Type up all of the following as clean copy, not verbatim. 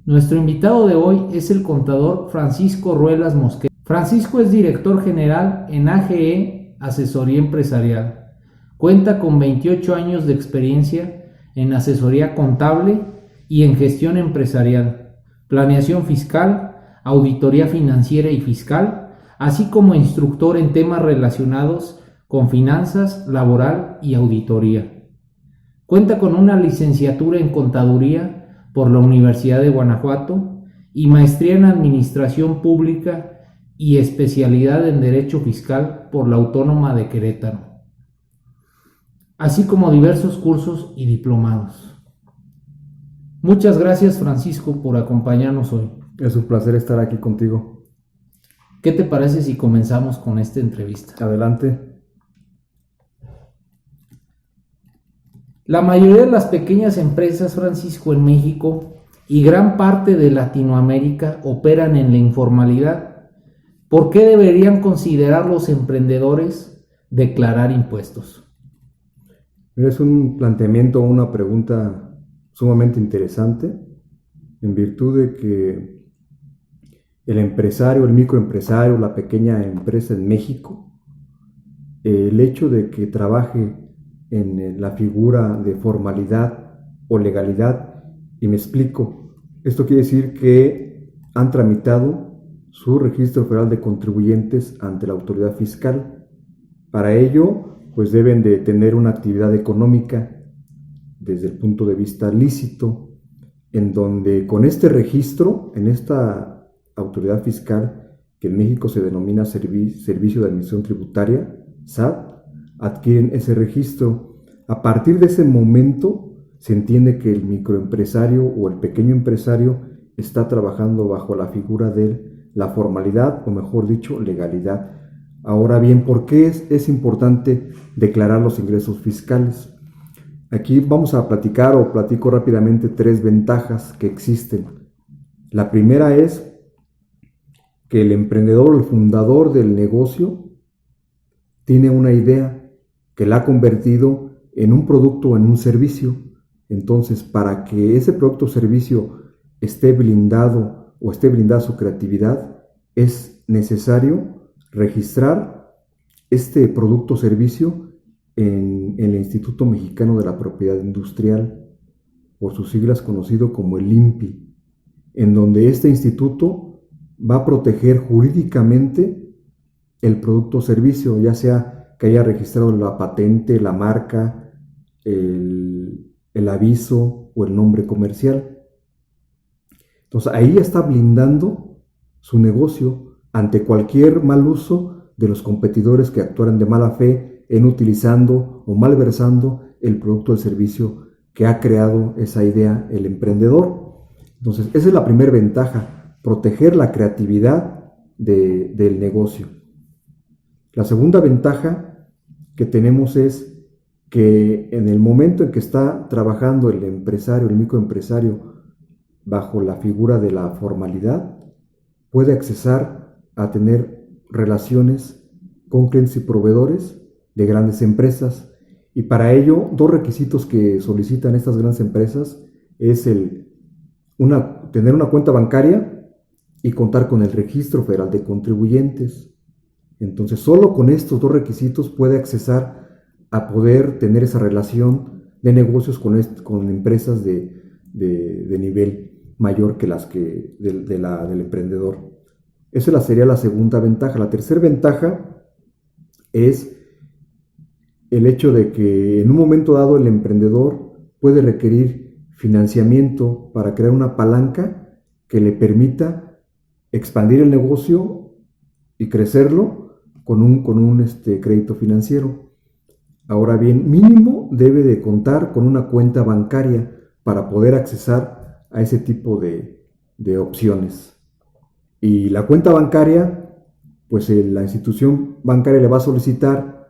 Nuestro invitado de hoy es el contador Francisco Ruelas Mosquera. Francisco es director general en AGE Asesoría Empresarial. Cuenta con 28 años de experiencia en asesoría contable y en gestión empresarial, planeación fiscal, auditoría financiera y fiscal, así como instructor en temas relacionados con finanzas, laboral y auditoría. Cuenta con una licenciatura en contaduría por la Universidad de Guanajuato y maestría en administración pública y especialidad en derecho fiscal por la Autónoma de Querétaro, así como diversos cursos y diplomados. Muchas gracias, Francisco, por acompañarnos hoy. Es un placer estar aquí contigo. ¿Qué te parece si comenzamos con esta entrevista? Adelante. La mayoría de las pequeñas empresas, Francisco, en México y gran parte de Latinoamérica operan en la informalidad. ¿Por qué deberían considerar los emprendedores declarar impuestos? Es un planteamiento, una pregunta sumamente interesante, en virtud de que el empresario, el microempresario, la pequeña empresa en México, el hecho de que trabaje en la figura de formalidad o legalidad, y me explico, esto quiere decir que han tramitado su registro federal de contribuyentes ante la autoridad fiscal. Para ello, pues deben de tener una actividad económica desde el punto de vista lícito, en donde con este registro, en esta autoridad fiscal, que en México se denomina Servicio de Administración Tributaria, SAT, adquieren ese registro. A partir de ese momento se entiende que el microempresario o el pequeño empresario está trabajando bajo la figura de la formalidad, o mejor dicho, legalidad. Ahora bien, ¿por qué es importante declarar los ingresos fiscales? Aquí vamos a platico rápidamente 3 ventajas que existen. La primera es que el emprendedor, el fundador del negocio, tiene una idea que la ha convertido en un producto o en un servicio. Entonces, para que ese producto o servicio esté blindado o esté blindada su creatividad, es necesario registrar este producto o servicio en el Instituto Mexicano de la Propiedad Industrial, por sus siglas conocido como el INPI, en donde este instituto va a proteger jurídicamente el producto o servicio, ya sea que haya registrado la patente, la marca, el aviso o el nombre comercial. Entonces ahí está blindando su negocio ante cualquier mal uso de los competidores que actuaran de mala fe en utilizando o malversando el producto o el servicio que ha creado esa idea el emprendedor. Entonces esa es la primera ventaja, proteger la creatividad del negocio. La segunda ventaja que tenemos es que en el momento en que está trabajando el empresario, el microempresario, bajo la figura de la formalidad, puede accesar a tener relaciones con clientes y proveedores de grandes empresas. Y para ello, 2 requisitos que solicitan estas grandes empresas es tener una cuenta bancaria y contar con el Registro Federal de Contribuyentes. Entonces, solo con estos 2 requisitos puede accesar a poder tener esa relación de negocios con empresas de nivel mayor que las del emprendedor. Esa sería la segunda ventaja. La tercera ventaja es el hecho de que en un momento dado el emprendedor puede requerir financiamiento para crear una palanca que le permita expandir el negocio y crecerlo con un crédito financiero. Ahora bien, mínimo debe de contar con una cuenta bancaria para poder accesar a ese tipo de opciones. Y la cuenta bancaria, pues la institución bancaria le va a solicitar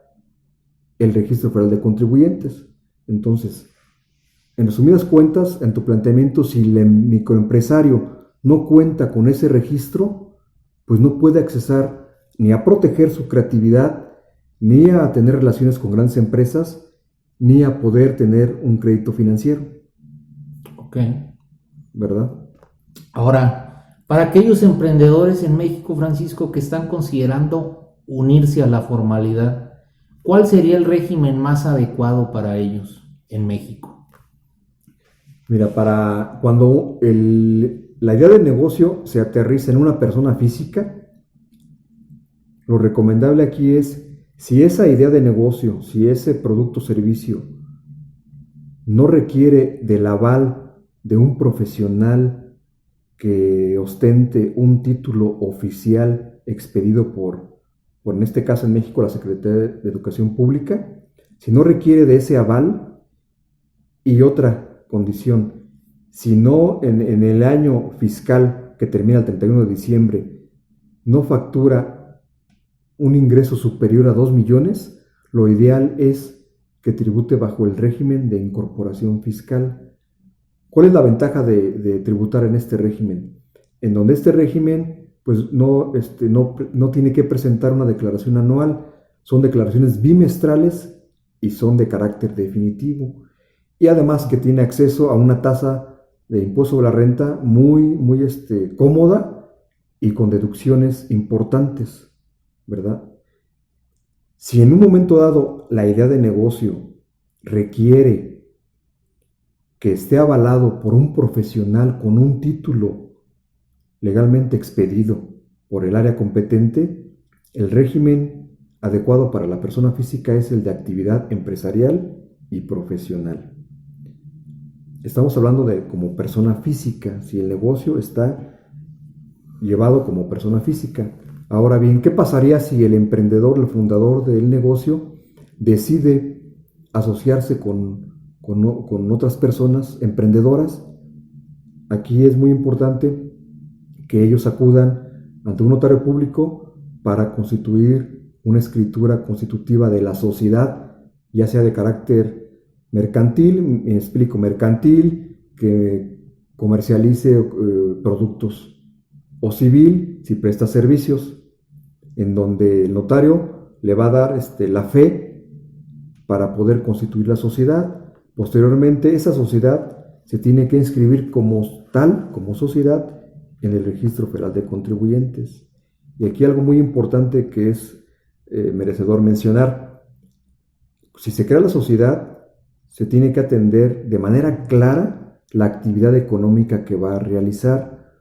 el Registro Federal de Contribuyentes. Entonces, en resumidas cuentas, en tu planteamiento, si el microempresario no cuenta con ese registro, pues no puede accesar ni a proteger su creatividad, ni a tener relaciones con grandes empresas, ni a poder tener un crédito financiero. Ok. ¿Verdad? Ahora, para aquellos emprendedores en México, Francisco, que están considerando unirse a la formalidad, ¿cuál sería el régimen más adecuado para ellos en México? Mira, para cuando la idea de negocio se aterriza en una persona física, lo recomendable aquí es, si esa idea de negocio, si ese producto o servicio no requiere del aval de un profesional que ostente un título oficial expedido por en este caso en México la Secretaría de Educación Pública, si no requiere de ese aval, y otra condición, si no en el año fiscal que termina el 31 de diciembre no factura un ingreso superior a 2 millones, lo ideal es que tribute bajo el régimen de incorporación fiscal. ¿Cuál es la ventaja de tributar en este régimen? En donde este régimen pues no tiene que presentar una declaración anual, son declaraciones bimestrales y son de carácter definitivo. Y además que tiene acceso a una tasa de impuesto sobre la renta muy cómoda y con deducciones importantes, ¿verdad? Si en un momento dado la idea de negocio requiere que esté avalado por un profesional con un título legalmente expedido por el área competente, el régimen adecuado para la persona física es el de actividad empresarial y profesional. Estamos hablando de como persona física, si el negocio está llevado como persona física. Ahora bien, ¿qué pasaría si el emprendedor, el fundador del negocio, decide asociarse con otras personas emprendedoras? Aquí es muy importante que ellos acudan ante un notario público para constituir una escritura constitutiva de la sociedad, ya sea de carácter mercantil, me explico, mercantil, que comercialice productos, o civil, si presta servicios, en donde el notario le va a dar la fe para poder constituir la sociedad. Posteriormente, esa sociedad se tiene que inscribir como tal, como sociedad, en el Registro Federal de Contribuyentes. Y aquí algo muy importante que es merecedor mencionar: si se crea la sociedad, se tiene que atender de manera clara la actividad económica que va a realizar,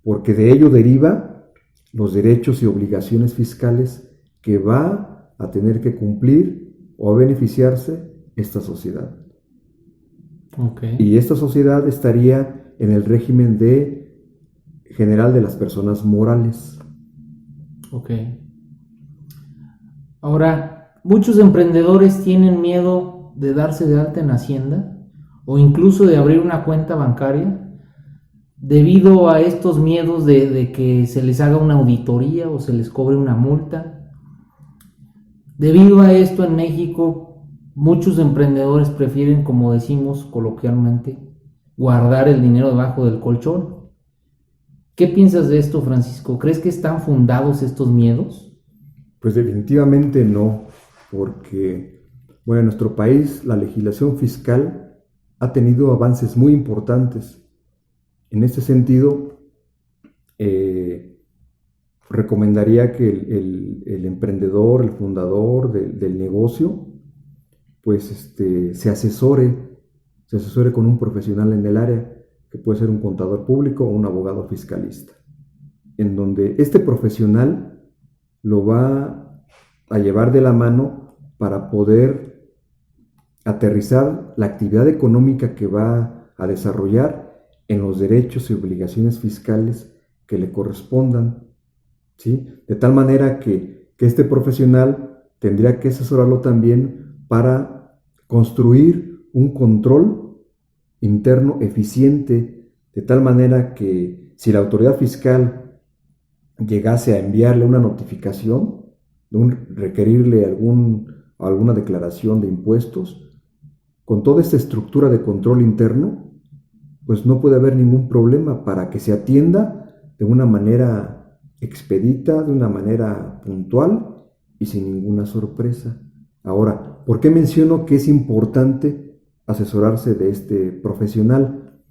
porque de ello deriva los derechos y obligaciones fiscales que va a tener que cumplir o a beneficiarse esta sociedad. Okay. Y esta sociedad estaría en el régimen general de las personas morales. Ok. Ahora, muchos emprendedores tienen miedo de darse de alta en Hacienda o incluso de abrir una cuenta bancaria debido a estos miedos de que se les haga una auditoría o se les cobre una multa. Debido a esto, en México muchos emprendedores prefieren, como decimos coloquialmente, guardar el dinero debajo del colchón. ¿Qué piensas de esto, Francisco? ¿Crees que están fundados estos miedos? Pues definitivamente no, porque bueno, en nuestro país la legislación fiscal ha tenido avances muy importantes. En este sentido, recomendaría que el emprendedor, el fundador del negocio, pues se asesore con un profesional en el área, que puede ser un contador público o un abogado fiscalista, en donde este profesional lo va a llevar de la mano para poder aterrizar la actividad económica que va a desarrollar en los derechos y obligaciones fiscales que le correspondan, ¿sí? De tal manera que este profesional tendría que asesorarlo también para construir un control interno eficiente, de tal manera que si la autoridad fiscal llegase a enviarle una notificación, requerirle alguna declaración de impuestos, con toda esta estructura de control interno, pues no puede haber ningún problema para que se atienda de una manera expedita, de una manera puntual y sin ninguna sorpresa. Ahora, ¿por qué menciono que es importante asesorarse de este profesional?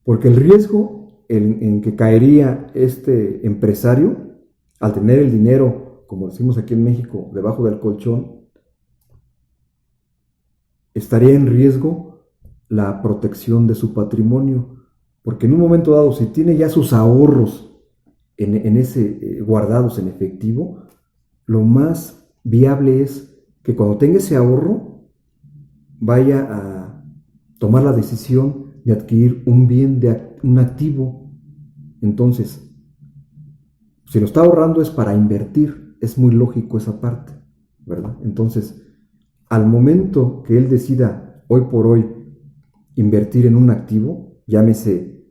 Porque el riesgo en que caería este empresario al tener el dinero, como decimos aquí en México, debajo del colchón, estaría en riesgo la protección de su patrimonio, porque en un momento dado, si tiene ya sus ahorros guardados en efectivo, lo más viable es que cuando tenga ese ahorro vaya a tomar la decisión de adquirir un bien, un activo. Entonces, si lo está ahorrando es para invertir, es muy lógico esa parte, ¿verdad? Entonces, al momento que él decida hoy por hoy invertir en un activo, llámese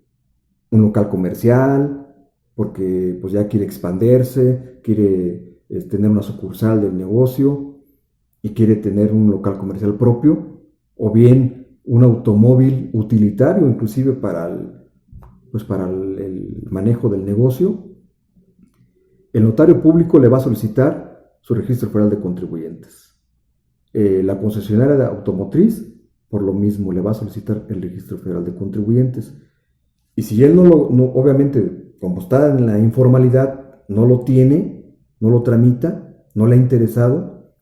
un local comercial, porque pues ya quiere expandirse, quiere tener una sucursal del negocio y quiere tener un local comercial propio, o bien un automóvil utilitario, inclusive para el manejo del negocio, el notario público le va a solicitar su registro federal de contribuyentes. La concesionaria de automotriz, por lo mismo, le va a solicitar el registro federal de contribuyentes. Y si él obviamente, como está en la informalidad, no lo tiene, no lo tramita, no le ha interesado,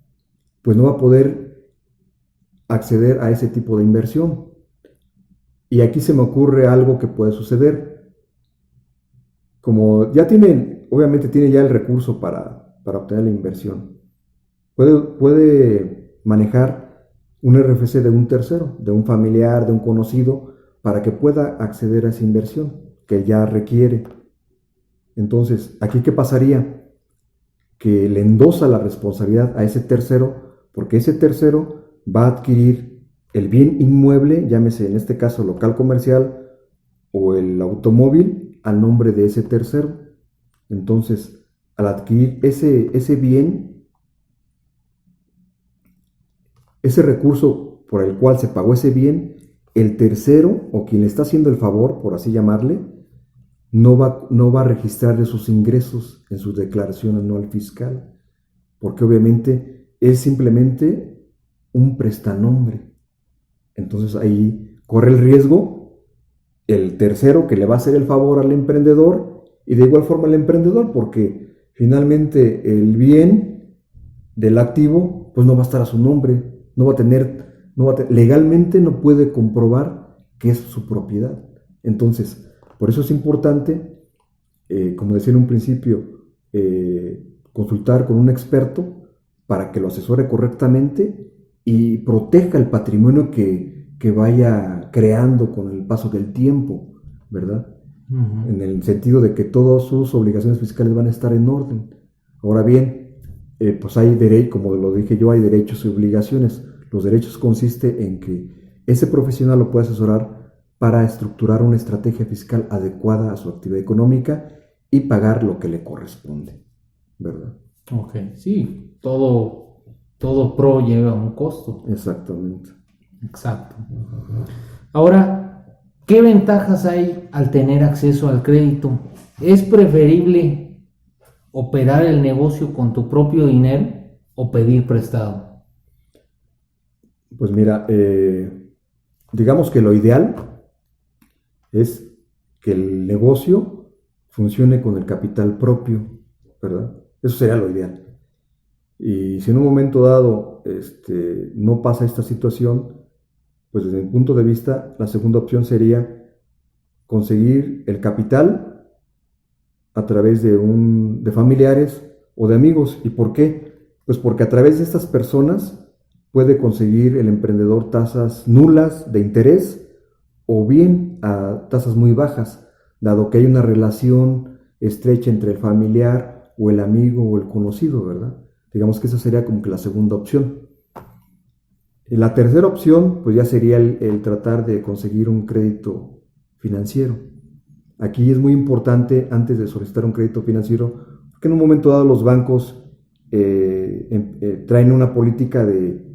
pues no va a poder acceder a ese tipo de inversión. Y aquí se me ocurre algo que puede suceder. Como ya obviamente tiene ya el recurso para obtener la inversión, puede manejar un RFC de un tercero, de un familiar, de un conocido, para que pueda acceder a esa inversión que ya requiere. Entonces, ¿aquí qué pasaría? Que le endosa la responsabilidad a ese tercero, porque ese tercero va a adquirir el bien inmueble, llámese en este caso local comercial o el automóvil, al nombre de ese tercero. Entonces, al adquirir ese bien, ese recurso por el cual se pagó ese bien, el tercero o quien le está haciendo el favor, por así llamarle, no va a registrarle sus ingresos en su declaración anual fiscal, porque obviamente es simplemente un prestanombre. Entonces ahí corre el riesgo el tercero que le va a hacer el favor al emprendedor, y de igual forma el emprendedor, porque finalmente el bien del activo pues no va a estar a su nombre, legalmente no puede comprobar que es su propiedad. Entonces, por eso es importante, como decía en un principio, consultar con un experto para que lo asesore correctamente y proteja el patrimonio que vaya creando con el paso del tiempo, ¿verdad? Uh-huh. En el sentido de que todas sus obligaciones fiscales van a estar en orden. Ahora bien, pues hay derechos, como lo dije yo, hay derechos y obligaciones. Los derechos consiste en que ese profesional lo puede asesorar para estructurar una estrategia fiscal adecuada a su actividad económica y pagar lo que le corresponde, ¿verdad? Ok, sí, todo pro lleva un costo. Exactamente. Exacto. Ahora, ¿qué ventajas hay al tener acceso al crédito? ¿Es preferible operar el negocio con tu propio dinero o pedir prestado? Pues mira, digamos que lo ideal es que el negocio funcione con el capital propio, ¿verdad? Eso sería lo ideal. Y si en un momento dado no pasa esta situación, pues desde mi punto de vista, la segunda opción sería conseguir el capital a través de familiares o de amigos. ¿Y por qué? Pues porque a través de estas personas puede conseguir el emprendedor tasas nulas de interés o bien a tasas muy bajas, dado que hay una relación estrecha entre el familiar o el amigo o el conocido, ¿verdad? Digamos que esa sería como que la segunda opción. La tercera opción, pues ya sería el tratar de conseguir un crédito financiero. Aquí es muy importante, antes de solicitar un crédito financiero, que en un momento dado los bancos traen una política de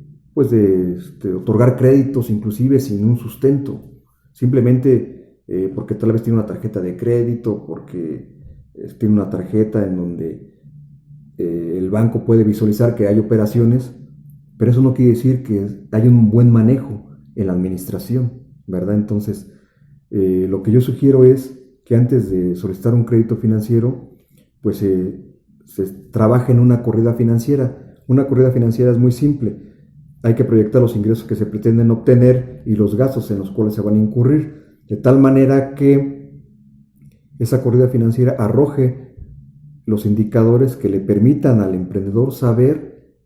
otorgar créditos inclusive sin un sustento, simplemente porque tal vez tiene una tarjeta de crédito, porque tiene una tarjeta en donde el banco puede visualizar que hay operaciones, pero eso no quiere decir que haya un buen manejo en la administración, ¿verdad? Entonces, lo que yo sugiero es que antes de solicitar un crédito financiero, pues se trabaja en una corrida financiera. Una corrida financiera es muy simple. Hay que proyectar los ingresos que se pretenden obtener y los gastos en los cuales se van a incurrir, de tal manera que esa corrida financiera arroje los indicadores que le permitan al emprendedor saber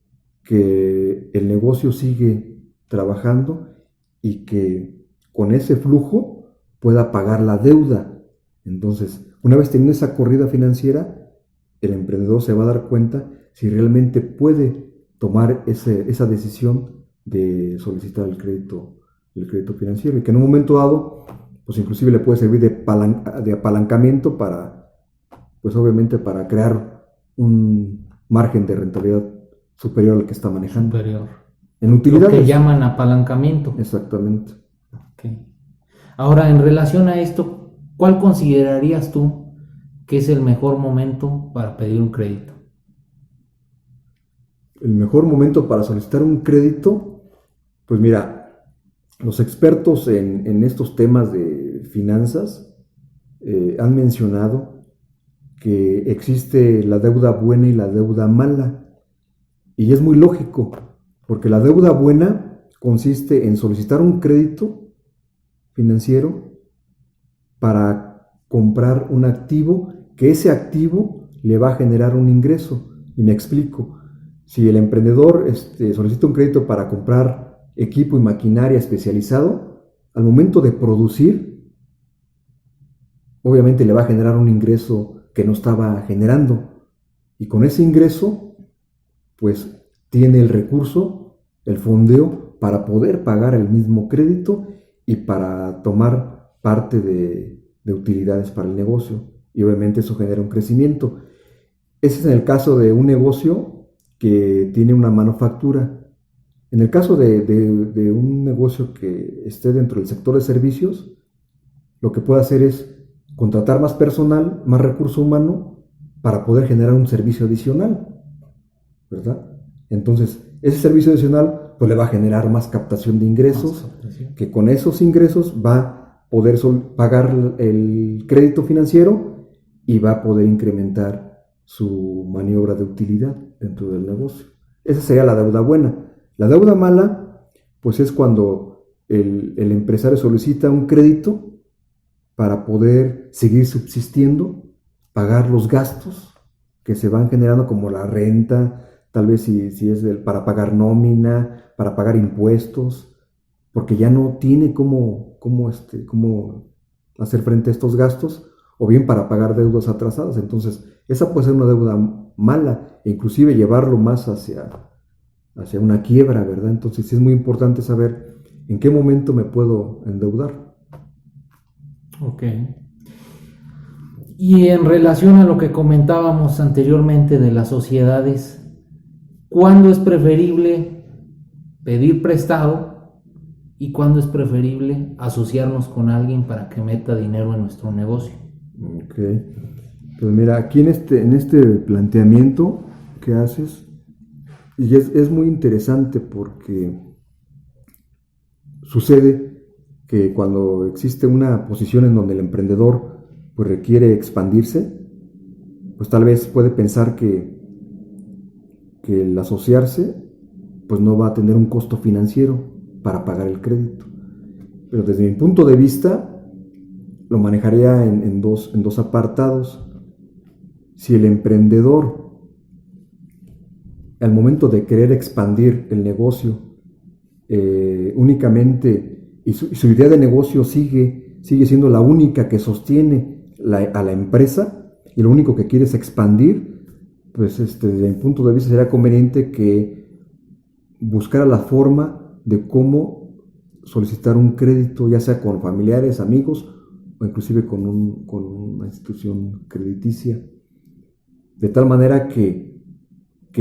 que el negocio sigue trabajando y que con ese flujo pueda pagar la deuda. Entonces, una vez teniendo esa corrida financiera, el emprendedor se va a dar cuenta si realmente puede tomar esa decisión de solicitar el crédito financiero, y que en un momento dado, pues inclusive le puede servir de apalancamiento para, pues obviamente para crear un margen de rentabilidad superior al que está manejando. Superior. En utilidades. Lo que llaman apalancamiento. Exactamente. Okay. Ahora, en relación a esto, ¿cuál considerarías tú que es el mejor momento para pedir un crédito? El mejor momento para solicitar un crédito, pues mira, los expertos en estos temas de finanzas han mencionado que existe la deuda buena y la deuda mala. Y es muy lógico, porque la deuda buena consiste en solicitar un crédito financiero para comprar un activo, que ese activo le va a generar un ingreso. Y me explico. Si el emprendedor solicita un crédito para comprar equipo y maquinaria especializado, al momento de producir, obviamente le va a generar un ingreso que no estaba generando. Y con ese ingreso, pues tiene el recurso, el fondeo, para poder pagar el mismo crédito y para tomar parte de utilidades para el negocio. Y obviamente eso genera un crecimiento. Ese es en el caso de un negocio que tiene una manufactura. En el caso de un negocio que esté dentro del sector de servicios, lo que puede hacer es contratar más personal, más recurso humano, para poder generar un servicio adicional, ¿verdad? Entonces, ese servicio adicional pues le va a generar más captación de ingresos, que con esos ingresos va a poder pagar el crédito financiero y va a poder incrementar su maniobra de utilidad dentro del negocio. Esa sería la deuda buena. La deuda mala, pues es cuando el empresario solicita un crédito para poder seguir subsistiendo, pagar los gastos que se van generando, como la renta, tal vez si es para pagar nómina, para pagar impuestos, porque ya no tiene cómo hacer frente a estos gastos, o bien para pagar deudas atrasadas. Entonces, esa puede ser una deuda mala, e inclusive llevarlo más hacia una quiebra, ¿verdad? Entonces, sí es muy importante saber en qué momento me puedo endeudar. Ok. Y en relación a lo que comentábamos anteriormente de las sociedades, ¿cuándo es preferible pedir prestado y cuándo es preferible asociarnos con alguien para que meta dinero en nuestro negocio? Ok. Pues mira, aquí en este planteamiento que haces, y es muy interesante porque sucede que cuando existe una posición en donde el emprendedor pues requiere expandirse, pues tal vez puede pensar que el asociarse pues no va a tener un costo financiero para pagar el crédito. Pero desde mi punto de vista lo manejaría en dos apartados. Si el emprendedor, al momento de querer expandir el negocio, únicamente, y su idea de negocio sigue siendo la única que sostiene a la empresa, y lo único que quiere es expandir, pues desde mi punto de vista sería conveniente que buscara la forma de cómo solicitar un crédito, ya sea con familiares, amigos, o inclusive con una institución crediticia, de tal manera que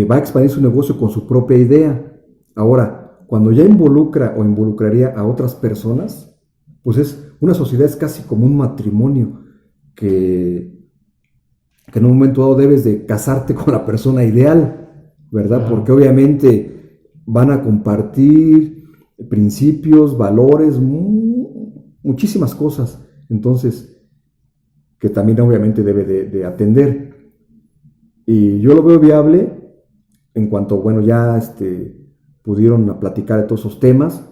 va a expandir su negocio con su propia idea. Ahora, cuando ya involucraría a otras personas, pues una sociedad es casi como un matrimonio, que en un momento dado debes de casarte con la persona ideal, ¿verdad? Claro. Porque obviamente van a compartir principios, valores, muchísimas cosas. Entonces, que también obviamente debe de atender. Y yo lo veo viable en cuanto, bueno, ya pudieron platicar de todos esos temas,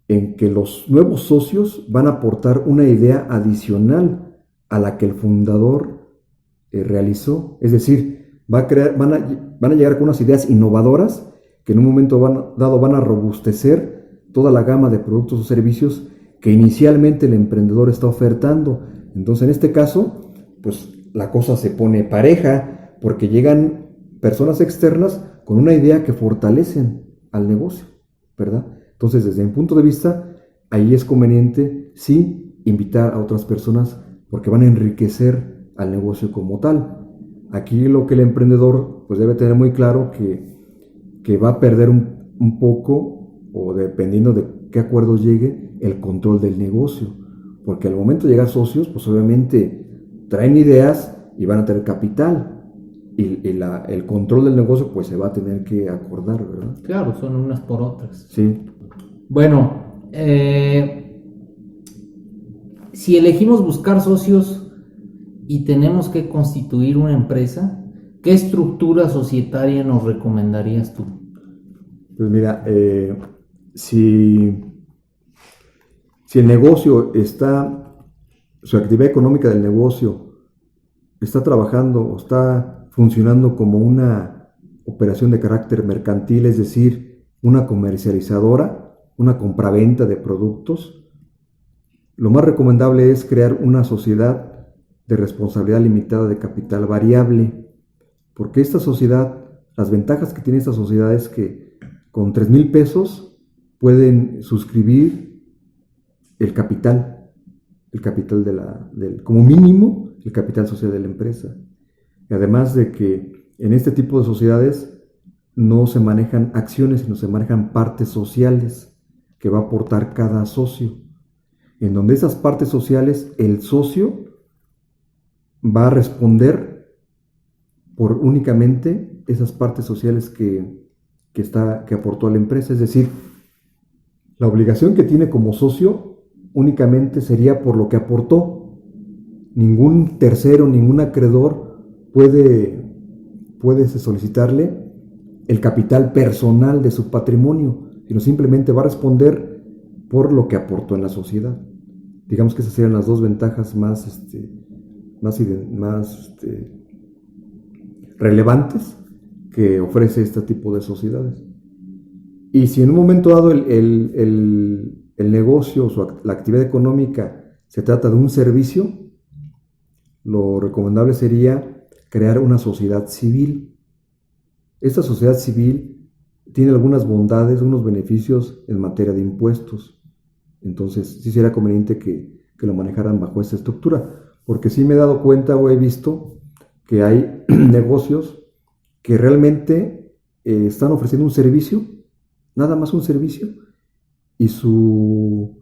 en que los nuevos socios van a aportar una idea adicional a la que el fundador realizó. Es decir, van a llegar con unas ideas innovadoras que en un momento dado van a robustecer toda la gama de productos o servicios que inicialmente el emprendedor está ofertando. Entonces, en este caso, pues la cosa se pone pareja, porque llegan personas externas con una idea que fortalecen al negocio, ¿verdad? Entonces, desde mi punto de vista, ahí es conveniente, sí, invitar a otras personas, porque van a enriquecer al negocio como tal. Aquí lo que el emprendedor pues debe tener muy claro que va a perder un poco, o dependiendo de qué acuerdos llegue, el control del negocio, porque al momento de llegar socios, pues obviamente traen ideas y van a tener capital, y el control del negocio pues se va a tener que acordar, ¿verdad? Claro, son unas por otras. Sí. Bueno, si elegimos buscar socios y tenemos que constituir una empresa, ¿qué estructura societaria nos recomendarías tú? Pues mira, si el negocio su actividad económica del negocio está trabajando o está funcionando como una operación de carácter mercantil, es decir, una comercializadora, una compraventa de productos, lo más recomendable es crear una sociedad de responsabilidad limitada de capital variable, porque esta sociedad, las ventajas que tiene esta sociedad es que con 3,000 pesos pueden suscribir el capital como mínimo, el capital social de la empresa. Y además de que en este tipo de sociedades no se manejan acciones, sino se manejan partes sociales que va a aportar cada socio, en donde esas partes sociales, el socio va a responder por únicamente esas partes sociales que aportó a la empresa. Es decir, la obligación que tiene como socio únicamente sería por lo que aportó. Ningún tercero, ningún acreedor puede solicitarle el capital personal de su patrimonio, sino simplemente va a responder por lo que aportó en la sociedad. Digamos que esas serían las dos ventajas más relevantes que ofrece este tipo de sociedades. Y si en un momento dado el negocio o la actividad económica se trata de un servicio, lo recomendable sería crear una sociedad civil. Esta sociedad civil tiene algunas bondades, unos beneficios en materia de impuestos. Entonces, sí sería conveniente que lo manejaran bajo esta estructura, porque sí me he dado cuenta o he visto que hay negocios que realmente están ofreciendo un servicio, nada más un servicio, y su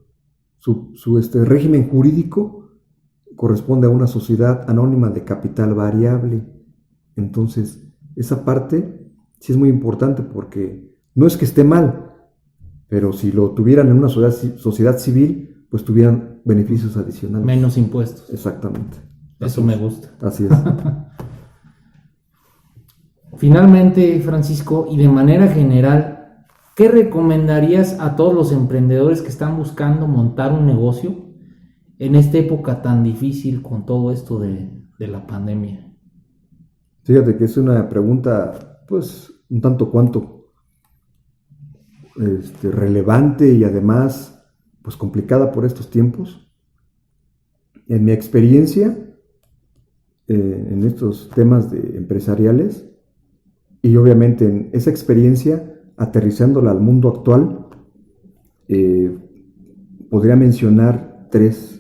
régimen jurídico corresponde a una sociedad anónima de capital variable. Entonces, esa parte sí es muy importante, porque no es que esté mal, pero si lo tuvieran en una sociedad civil, pues tuvieran beneficios adicionales. Menos impuestos. Exactamente. Eso me gusta. Así es. Finalmente, Francisco, y de manera general, ¿qué recomendarías a todos los emprendedores que están buscando montar un negocio en esta época tan difícil con todo esto de la pandemia? Fíjate que es una pregunta, pues, un tanto cuanto relevante y además, pues, complicada por estos tiempos. En mi experiencia, en estos temas empresariales, y obviamente en esa experiencia, aterrizándola al mundo actual, podría mencionar tres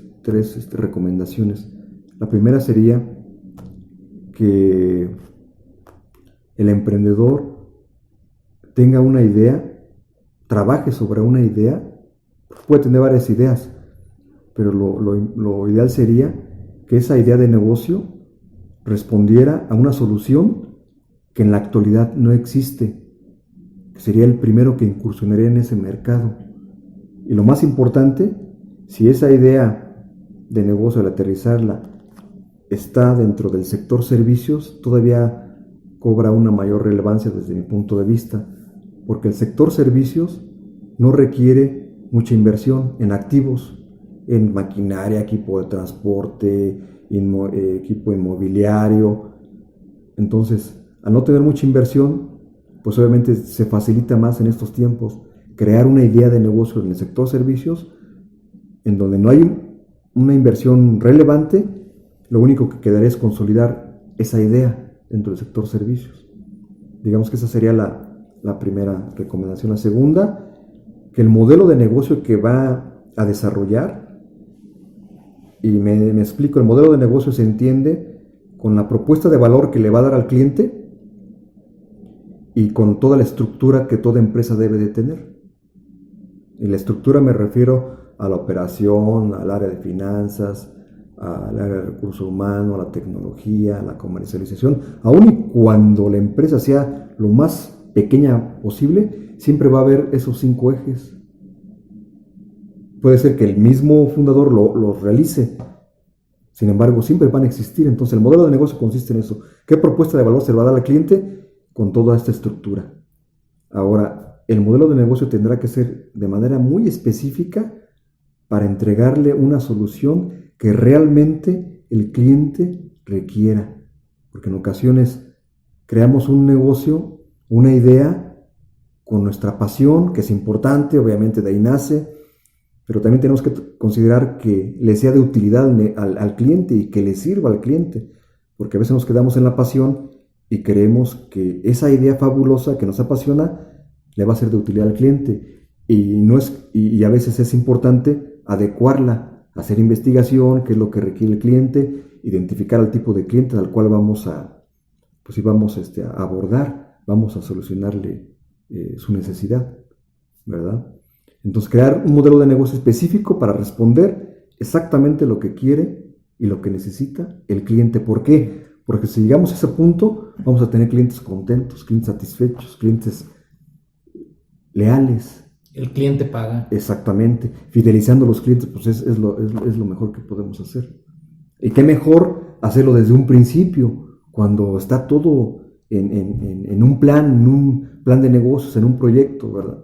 recomendaciones. La primera sería que el emprendedor tenga una idea, trabaje sobre una idea, puede tener varias ideas, pero lo ideal sería que esa idea de negocio respondiera a una solución que en la actualidad no existe, que sería el primero que incursionaría en ese mercado. Y lo más importante, si esa idea de negocio al aterrizarla está dentro del sector servicios todavía cobra una mayor relevancia desde mi punto de vista, porque el sector servicios no requiere mucha inversión en activos, en maquinaria, equipo de transporte, equipo inmobiliario. Entonces, al no tener mucha inversión, pues obviamente se facilita más en estos tiempos crear una idea de negocio en el sector servicios, en donde no hay una inversión relevante. Lo único que quedaría es consolidar esa idea dentro del sector servicios. Digamos que esa sería la primera recomendación. La segunda, que el modelo de negocio que va a desarrollar, y me explico, el modelo de negocio se entiende con la propuesta de valor que le va a dar al cliente y con toda la estructura que toda empresa debe de tener. Y la estructura me refiero a la operación, al área de finanzas, al área de recursos humanos, a la tecnología, a la comercialización. Aun y cuando la empresa sea lo más pequeña posible, siempre va a haber esos 5 ejes. Puede ser que el mismo fundador los realice, sin embargo, siempre van a existir. Entonces, el modelo de negocio consiste en eso. ¿Qué propuesta de valor se le va a dar al cliente con toda esta estructura? Ahora, el modelo de negocio tendrá que ser de manera muy específica para entregarle una solución que realmente el cliente requiera. Porque en ocasiones creamos un negocio, una idea con nuestra pasión, que es importante, obviamente de ahí nace, pero también tenemos que considerar que le sea de utilidad al cliente y que le sirva al cliente, porque a veces nos quedamos en la pasión y creemos que esa idea fabulosa que nos apasiona le va a ser de utilidad al cliente, y a veces es importante adecuarla, hacer investigación, qué es lo que requiere el cliente, identificar al tipo de cliente al cual vamos a abordar, vamos a solucionarle su necesidad, ¿verdad? Entonces, crear un modelo de negocio específico para responder exactamente lo que quiere y lo que necesita el cliente. ¿Por qué? Porque si llegamos a ese punto, vamos a tener clientes contentos, clientes satisfechos, clientes leales. El cliente paga. Exactamente. Fidelizando a los clientes, pues es lo mejor que podemos hacer. Y qué mejor hacerlo desde un principio, cuando está todo en un plan de negocios, en un proyecto, ¿verdad?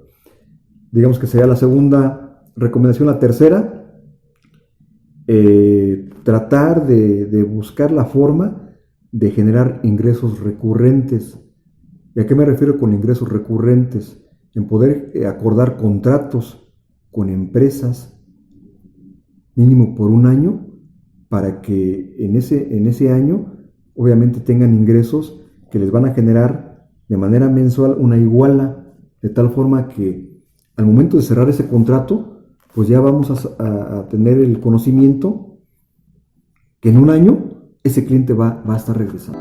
Digamos que sería la segunda recomendación. La tercera, tratar de buscar la forma de generar ingresos recurrentes. ¿Y a qué me refiero con ingresos recurrentes? En poder acordar contratos con empresas mínimo por un año, para que en ese año obviamente tengan ingresos que les van a generar de manera mensual una iguala, de tal forma que al momento de cerrar ese contrato, pues ya vamos a tener el conocimiento que en un año ese cliente va a estar regresando.